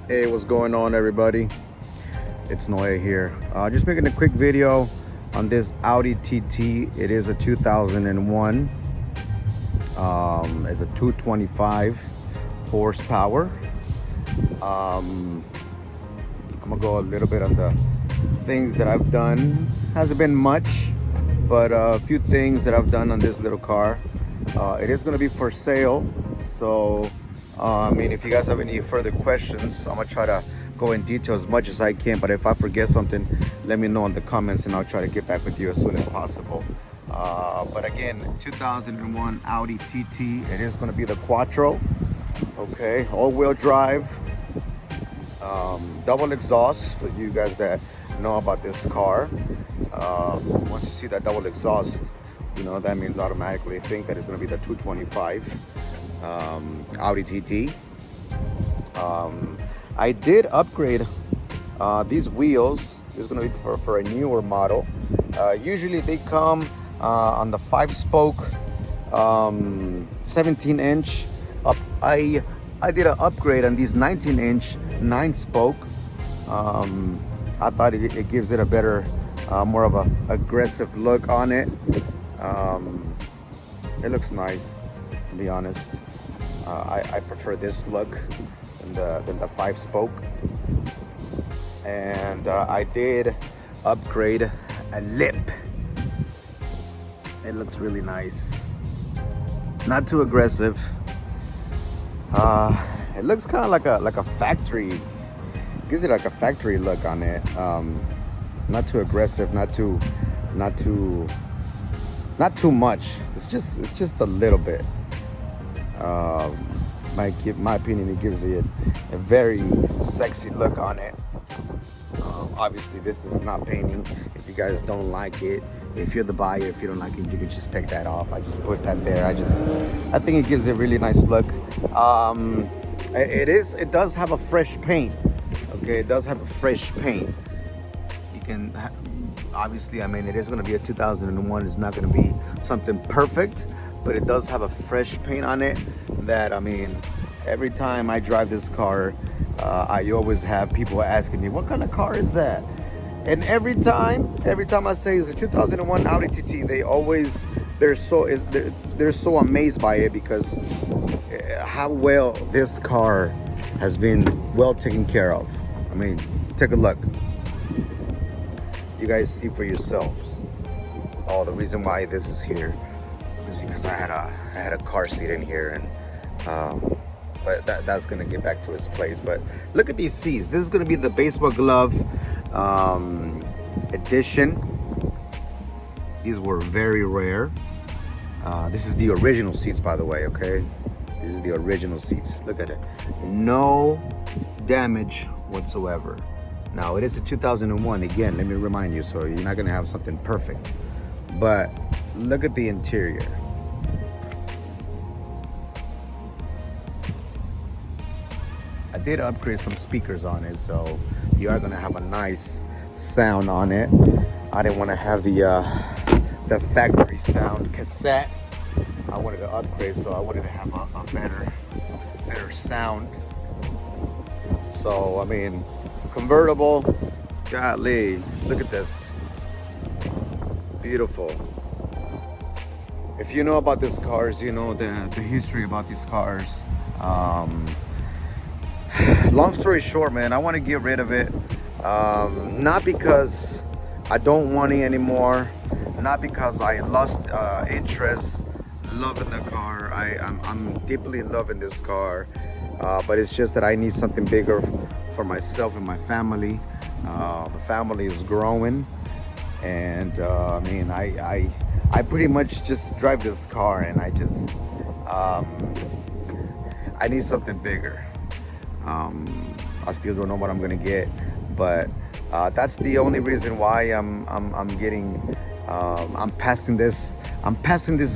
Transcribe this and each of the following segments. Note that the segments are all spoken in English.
Hey, what's going on, everybody? It's Noe here. Just making a quick video on this Audi TT. It is a 2001. It's a 225 horsepower. I'm gonna go a little bit on the things that I've done. Hasn't been much, but a few things that I've done on this little car. It is gonna be for sale, so I mean, if you guys have any further questions, I'm gonna try to go in detail as much as I can, but if I forget something, let me know in the comments and I'll try to get back with you as soon as possible. But again, 2001 Audi TT. It is going to be the Quattro. Okay, all-wheel drive, double exhaust for you guys that know about this car. Once you see that double exhaust, you know that means automatically think that it's going to be the 225 Audi TT. I did upgrade these wheels. This is going to be for a newer model. Usually they come on the 5-spoke 17-inch. I did an upgrade on these 19-inch 9-spoke. I thought it gives it a better, more of a aggressive look on it. It looks nice, to be honest. I prefer this look than the 5-spoke. And I did upgrade a lip. It looks really nice. Not too aggressive. It looks kind of like a factory. Gives it like a factory look on it. Not too aggressive. Not too much. It's just a little bit. My opinion, it gives it a very sexy look on it. Obviously, this is not painting. If you guys don't like it, if you're the buyer, if you don't like it, you can just take that off. I just put that there. I think it gives it a really nice look. It does have a fresh paint. Okay, it does have a fresh paint. You can obviously, I mean, it is going to be a 2001. It's not going to be something perfect, but it does have a fresh paint on it that, I mean, every time I drive this car, I always have people asking me, what kind of car is that? And every time I say it's a 2001 Audi TT, they're so amazed by it, because how well this car has been well taken care of. I mean, take a look. You guys see for yourselves. Oh, the reason why this is here is because I had a car seat in here, and but that's gonna get back to its place. But look at these seats. This is gonna be the baseball glove edition. These were very rare. This is the original seats, by the way. Okay, these are the original seats. Look at it. No damage whatsoever. Now, it is a 2001. Again, let me remind you, so you're not gonna have something perfect. But look at the interior. I did upgrade some speakers on it, so you are gonna have a nice sound on it. I didn't want to have the factory sound cassette. I wanted to upgrade, so I wanted to have a better sound. So I mean, convertible. Golly, look at this. Beautiful. If you know about these cars, you know the history about these cars. Long story short, man, I want to get rid of it. Not because I don't want it anymore, not because I lost interest, love in the car. I'm deeply in love in this car, but it's just that I need something bigger for myself and my family. The family is growing, and I mean, I pretty much just drive this car, and I need something bigger. I still don't know what I'm gonna get, but that's the only reason why I'm passing this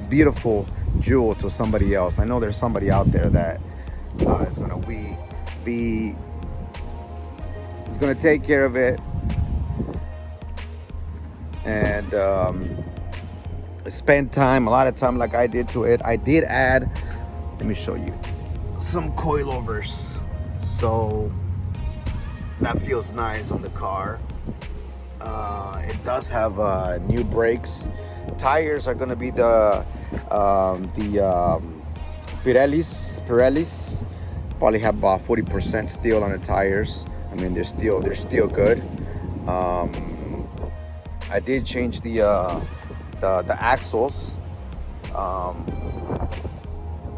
beautiful jewel to somebody else. I know there's somebody out there that is gonna is gonna take care of it, and spend a lot of time like I did to it. I did add, let me show you, some coilovers. So That feels nice on the car. It does have new brakes. Tires are gonna be the Pirellis. Probably have about 40% steel on the tires. I mean, they're still good. I did change the axles.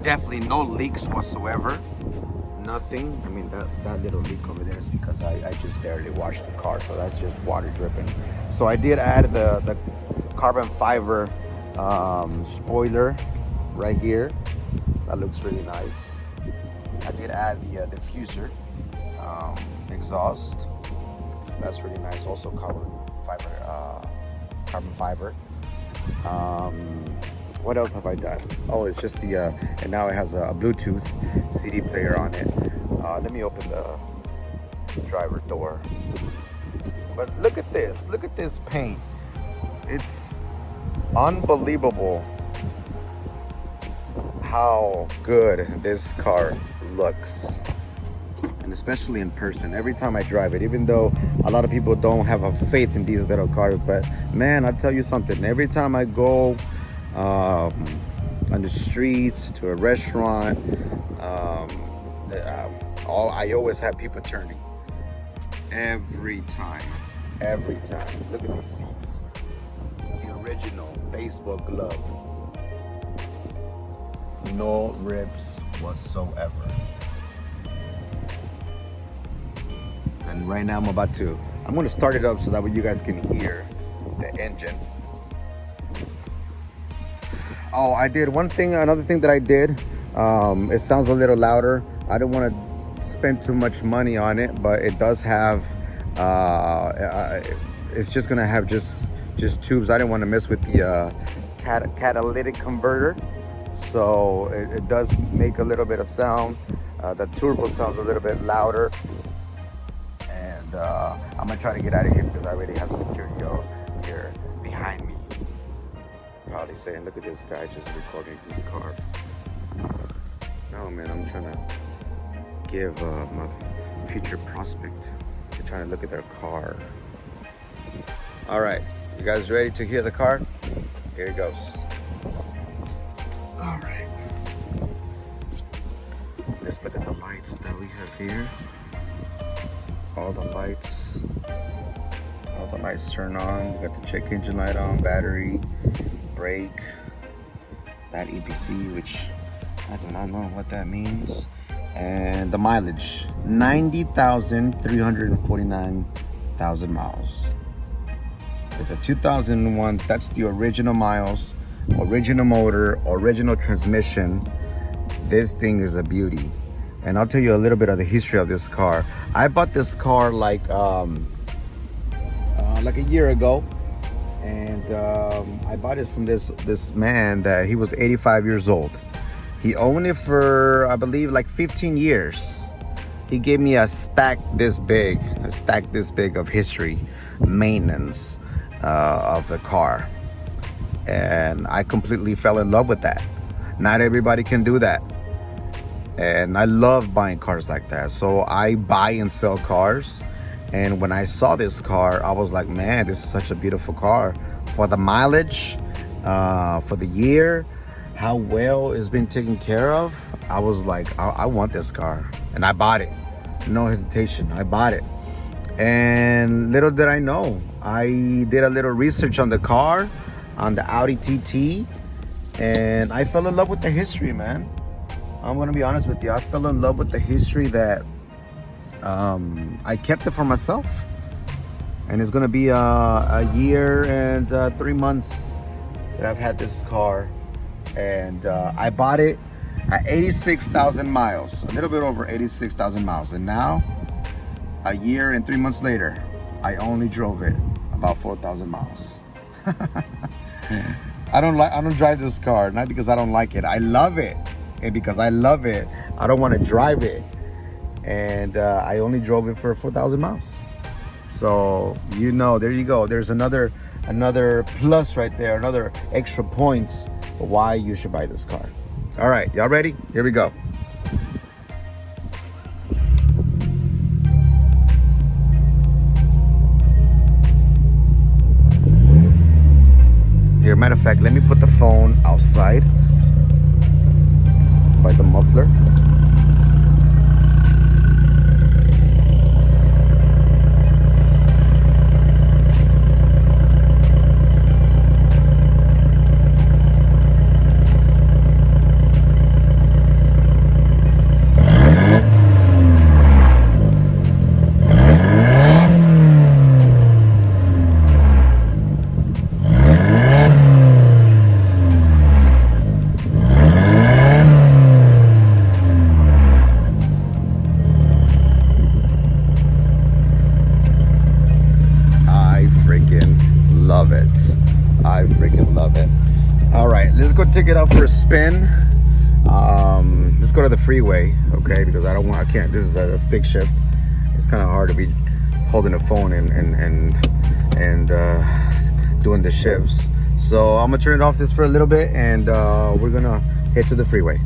Definitely no leaks whatsoever. Nothing. I mean, that little leak over there is because I just barely washed the car, so that's just water dripping. So I did add the carbon fiber spoiler right here. That looks really nice. I did add the diffuser exhaust. That's really nice. Also carbon fiber. What else have I done? Oh, it's just the and now it has a Bluetooth CD player on it. Let me open the driver door. But look at this paint. It's unbelievable how good this car looks, and especially in person. Every time I drive it, even though a lot of people don't have a faith in these little cars, but man, I'll tell you something. Every time I go on the streets, to a restaurant, I always have people turning. Every time. Look at these seats. The original baseball glove. No rips whatsoever. And right now I'm going to start it up so that way you guys can hear the engine. Oh, I did another thing that I did. It sounds a little louder. I don't want to spend too much money on it, but it does have, it's just gonna have just tubes. I didn't want to mess with the catalytic converter. So it does make a little bit of sound. The turbo sounds a little bit louder. And I'm gonna try to get out of here because I already have security here behind me. Probably saying, look at this guy just recording his car. No, man, I'm trying to give my future prospect. They're trying to look at their car. All right, you guys ready to hear the car? Here it goes. All right. Let's look at the lights that we have here. All the lights turn on. We got the check engine light on, battery, brake, that EPC, which I do not know what that means. And the mileage, 90,349,000 miles. It's a 2001, that's the original miles, original motor, original transmission. This thing is a beauty. And I'll tell you a little bit of the history of this car. I bought this car like a year ago. And I bought it from this man that he was 85 years old. He owned it for, I believe, like 15 years. He gave me a stack this big of history, maintenance of the car. And I completely fell in love with that. Not everybody can do that. And I love buying cars like that. So I buy and sell cars. And when I saw this car, I was like, man, this is such a beautiful car. For the mileage, for the year, how well it's been taken care of, I was like, I want this car. And I bought it. No hesitation, I bought it. And little did I know, I did a little research on the car, on the Audi TT, and I fell in love with the history, man. I'm gonna be honest with you, I fell in love with the history that I kept it for myself. And it's gonna be a year and 3 months that I've had this car. And I bought it at 86,000 miles, a little bit over 86,000 miles. And now, a year and 3 months later, I only drove it about 4,000 miles. I don't drive this car, not because I don't like it. I love it. And because I love it, I don't want to drive it. And I only drove it for 4,000 miles. So, you know, there you go. There's another plus right there, another extra points why you should buy this car. All right, y'all ready? Here we go. of fact, let me put the phone outside by the muffler. Love it. I freaking love it. All right, let's go take it out for a spin. Let's go to the freeway, okay? Because I can't. This is a stick shift. It's kind of hard to be holding a phone and doing the shifts. So I'm gonna turn it off this for a little bit, and we're gonna head to the freeway.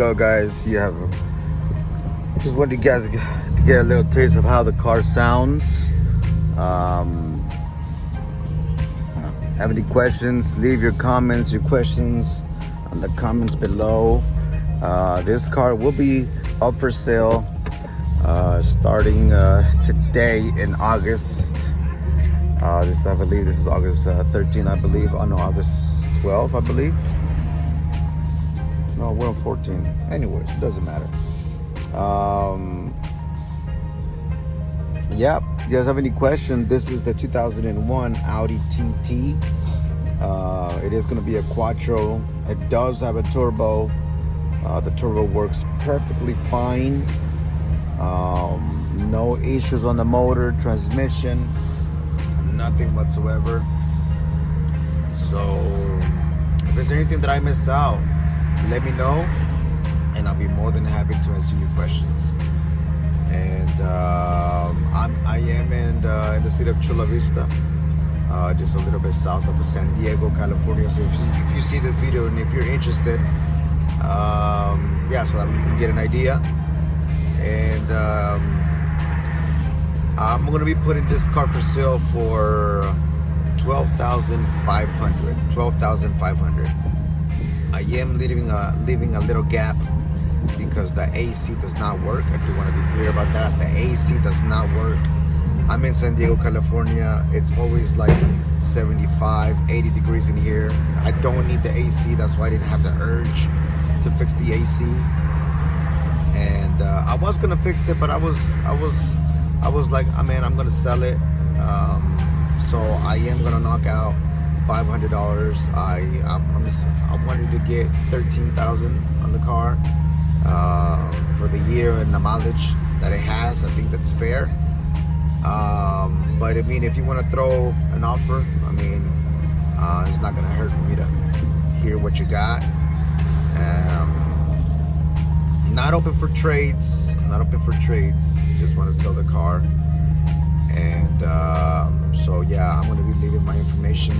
go, guys. You have just wanted you guys to get a little taste of how the car sounds. Have any questions? Leave your comments, your questions on the comments below. This car will be up for sale starting today in August. I believe this is August 13th, I believe. Oh no, August 12th, I believe. No, we're on 14. Anyways, it doesn't matter. Yeah, if you guys have any questions, this is the 2001 Audi TT. It is going to be a Quattro. It does have a turbo. The turbo works perfectly fine. No issues on the motor, transmission, nothing whatsoever. So if there's anything that I missed out, let me know, and I'll be more than happy to answer your questions. And I am in the city of Chula Vista, just a little bit south of San Diego, California. So if you see this video and if you're interested, yeah, so that you can get an idea. And I'm gonna be putting this car for sale for $12,500. I am leaving a little gap because the AC does not work. I do want to be clear about that. The AC does not work. I'm in San Diego, California. It's always like 75, 80 degrees in here. I don't need the AC. That's why I didn't have the urge to fix the AC. And I was gonna fix it, but I was like, oh, man, I'm gonna sell it. So I am gonna knock out $500. I wanted to get $13,000 on the car for the year and the mileage that it has. I think that's fair. But I mean, if you want to throw an offer, I mean, it's not gonna hurt for me to hear what you got. Not open for trades. Just want to sell the car. And so yeah, I'm gonna be leaving my information.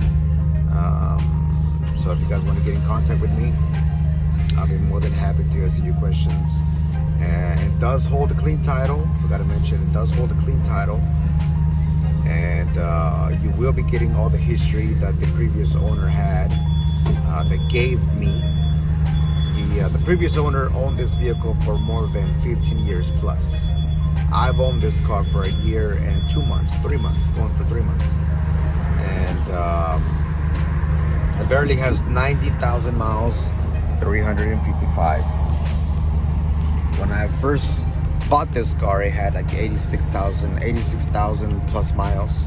So if you guys want to get in contact with me, I'll be more than happy to answer your questions. And it does hold a clean title. Forgot to mention, it does hold a clean title. And you will be getting all the history that the previous owner had, that gave me. The previous owner owned this vehicle for more than 15 years plus. I've owned this car for a year and 2 months, 3 months, going for 3 months. And it barely has 90,000 miles, 355. When I first bought this car, it had like 86,000 plus miles.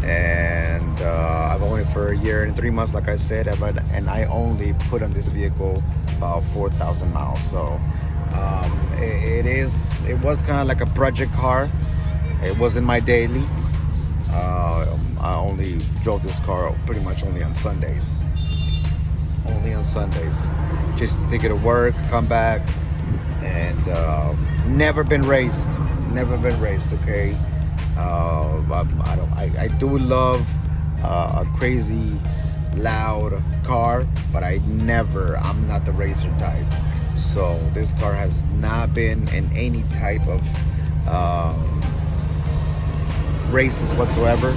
And I've owned it for a year and 3 months, like I said, and I only put on this vehicle about 4,000 miles. So it was kind of like a project car. It wasn't my daily. I only drove this car pretty much only on Sundays. Just to take it to work, come back, and never been raced. Okay. I do love a crazy loud car, but I'm not the racer type. So this car has not been in any type of races whatsoever.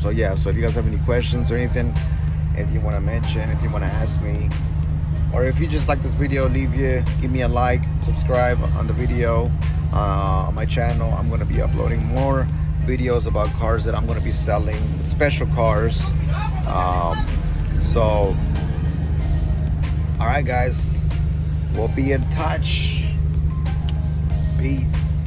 So yeah, so if you guys have any questions or anything, if you want to mention, if you want to ask me, or if you just like this video, give me a like, subscribe on the video, on my channel. I'm going to be uploading more videos about cars that I'm going to be selling, special cars. So all right guys, we'll be in touch. Peace.